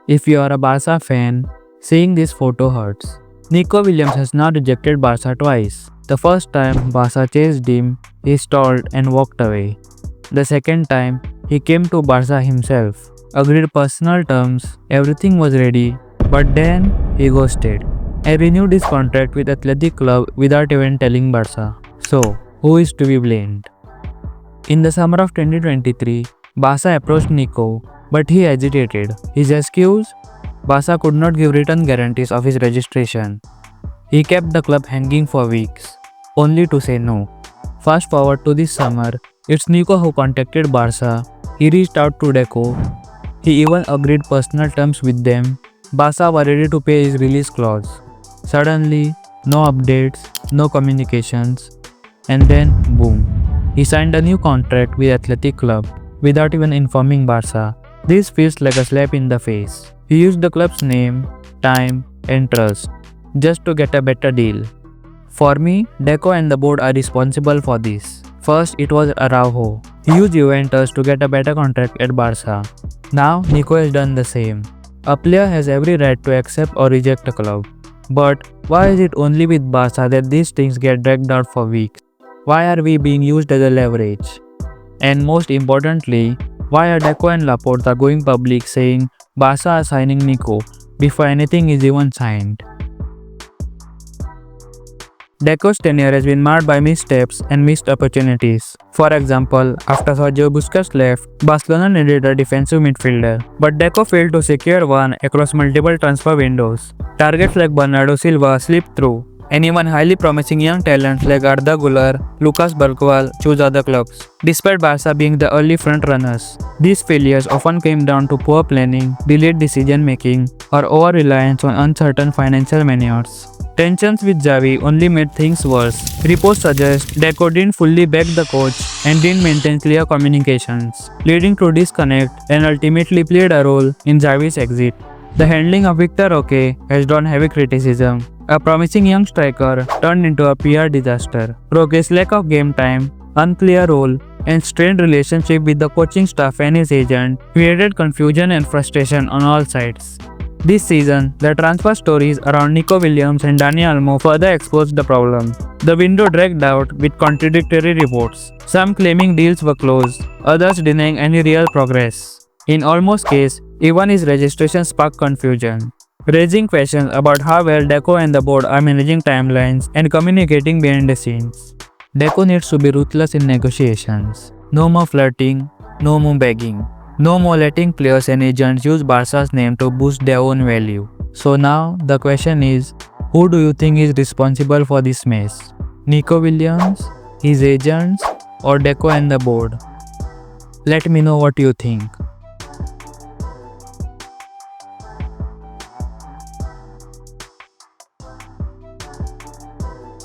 If you are a Barça fan, seeing this photo hurts. Nico Williams has now rejected Barça twice. The first time Barça chased him, he stalled and walked away. The second time, he came to Barça himself, agreed personal terms, everything was ready, but then he ghosted and renewed his contract with Athletic Club without even telling Barça. So, who is to be blamed? In the summer of 2023, Barça approached Nico, but he hesitated. His excuse? Barça could not give written guarantees of his registration. He kept the club hanging for weeks, only to say no. Fast forward to this summer, it's Nico who contacted Barça. He reached out to Deco. He even agreed personal terms with them. Barça were ready to pay his release clause. Suddenly, no updates, no communications, and then boom. He signed a new contract with Athletic Club without even informing Barça. This feels like a slap in the face. He used the club's name, time, and trust just to get a better deal. For me, Deco and the board are responsible for this. First, it was Araujo. He used Juventus to get a better contract at Barça. Now, Nico has done the same. A player has every right to accept or reject a club. But why is it only with Barça that these things get dragged out for weeks? Why are we being used as a leverage? And most importantly, why are Deco and Laporta going public saying Barça are signing Nico before anything is even signed? Deco's tenure has been marred by missteps and missed opportunities. For example, after Sergio Busquets left, Barcelona needed a defensive midfielder, but Deco failed to secure one across multiple transfer windows. Targets like Bernardo Silva slipped through, and even highly promising young talents like Arda Güler, Lucas Bergwall chose other clubs, despite Barça being the early front-runners. These failures often came down to poor planning, delayed decision-making, or over-reliance on uncertain financial maneuvers. Tensions with Xavi only made things worse. Reports suggest Deco didn't fully back the coach and didn't maintain clear communications, leading to disconnect and ultimately played a role in Xavi's exit. The handling of Victor Roque has drawn heavy criticism. A promising young striker turned into a PR disaster. Roque's lack of game time, unclear role, and strained relationship with the coaching staff and his agent created confusion and frustration on all sides. This season, the transfer stories around Nico Williams and Dani Olmo further exposed the problem. The window dragged out with contradictory reports, some claiming deals were closed, others denying any real progress. In Olmo's case, even his registration sparked confusion, raising questions about how well Deco and the board are managing timelines and communicating behind the scenes. Deco needs to be ruthless in negotiations. No more flirting, no more begging. No more letting players and agents use Barca's name to boost their own value. So now, the question is, who do you think is responsible for this mess? Nico Williams, his agents, or Deco and the board? Let me know what you think.